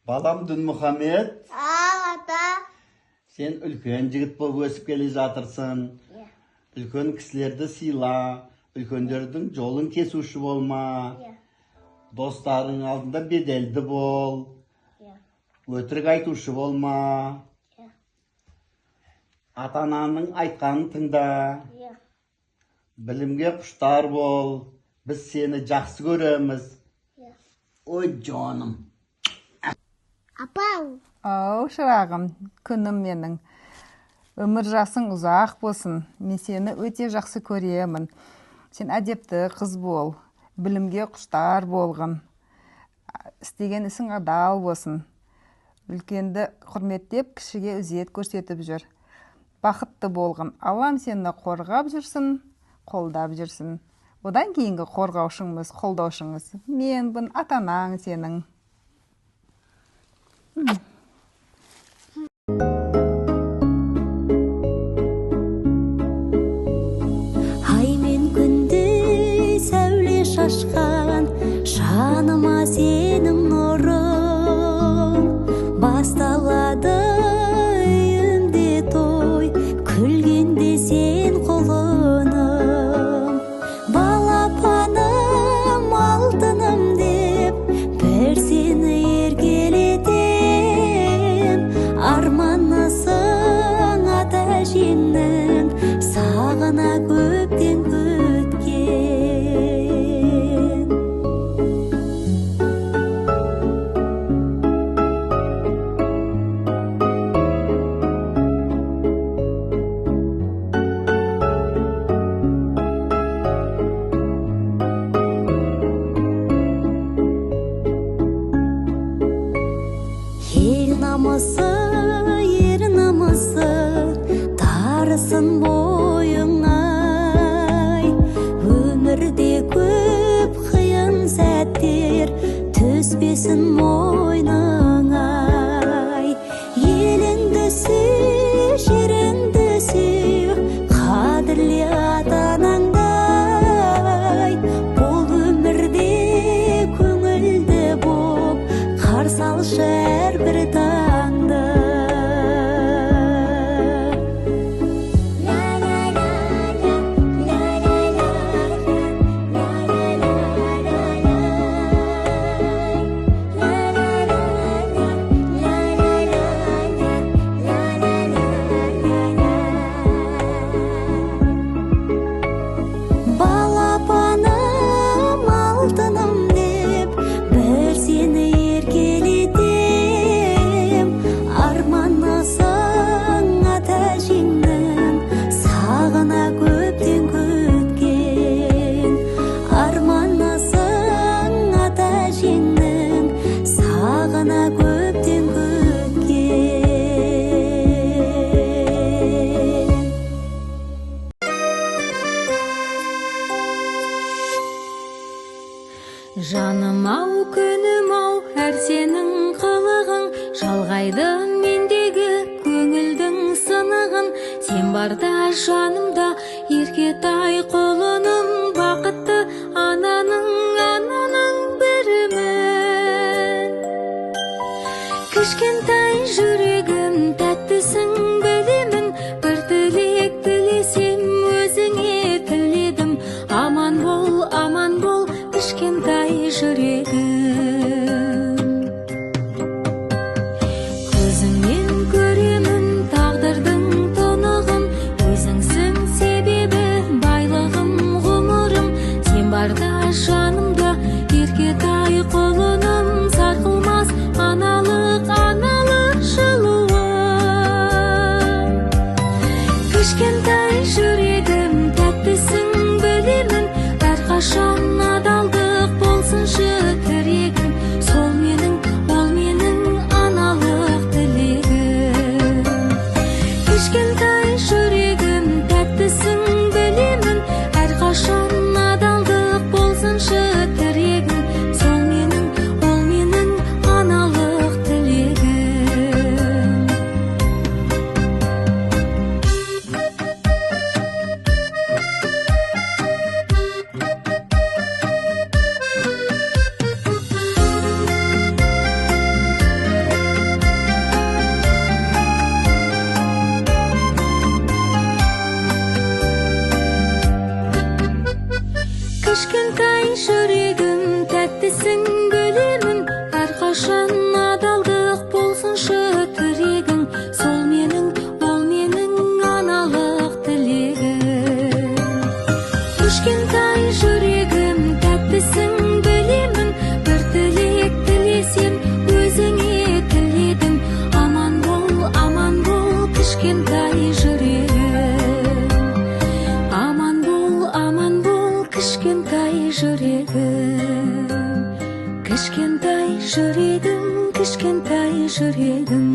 Балам Дінмұхамед, ата. сен үлкен жігіт болып өсіп келе жатырсың. Үлкен кісілерді сыйла, үлкендердің жолын кесуші болма. Достарың алдында беделді бол. Өтірік айтушы болма. Ата-ананың айтқанын тыңда. Білімге құштар бол. Біз сені жақсы көреміз. Ой, жоным. Апам. Ау, шырағым, күнім менің. Өмір жасың ұзақ болсын. Мен сені өте жақсы көремін. Сен әдепті қыз бол. Білімге құштар болғын. Істеген ісің адал болсын. Үлкенді құрметтеп, кішіге ізет көрсетіп жүр. Бақытты болғын. Аллам сені қорғап жүрсін, қолдап жүрсін. Одан кейінгі қорғаушыңыз, қолдаушыңыз. Менбін, ата-анаң сенің. Ай мен күнде сәуле шашқан, жаныма сенің нұрың. Басталады үйімде той, күлгенде сен құлыным. Балапаным, алтыным деп, бір сені еркелетем. Арманысың ата әжеңнің, сағына көптен күткен. Ел намысы, ер намысы, тарысын бойыңай. Өмірде көп қиын сәттер, түспесін мойныңай. Еліңді сүй, жеріңді сүй, қадірле ата-анаңдай. Бұл өмірде көңілді боп, қарсы алшы әрбір таңды. Балапаным, алтыным деп, бір сені еркелетем. Арманысың ата әжеңнің, сағына көптен күткен. Арманысың ата әжеңнің, сағына көптен күткен. Жаным ау, күнім ау, әр сенің қылығың, жалғайды мендегі көңілдің сынығын. Сен барда жанымда, еркетай құлыным, бақытты ананың бірімін. Кішкентай жүрегім тәттісің білемін, бір тілек тілесем өзіңе тіледім. Аман бол, кішкентай жүрегім. Көзіңнен көремін тағдырдың тұнығын, өзіңсің себебі байлығым, ғұмырым. Сен барда жанымда, еркетай құлыным, сарқылмас аналық жылуым. жүрегім тәттісің білемін, әрқашан адалдық болсыншы тірегің, сол менің, ол менің аналық тілегім. Кішкентай жүрегім тәттісің білемін, бір тілек тілесем өзіңе тіледім. Аман бол, кішкентай жүрегім. Аман бол, кішкентай жүрегім. Кішкентай жүрегім, кішкентай жүрегім.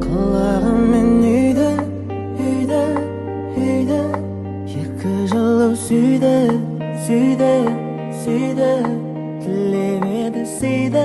Құлағыммен үйді, екі жылы сүйді, тілемеді сүйді.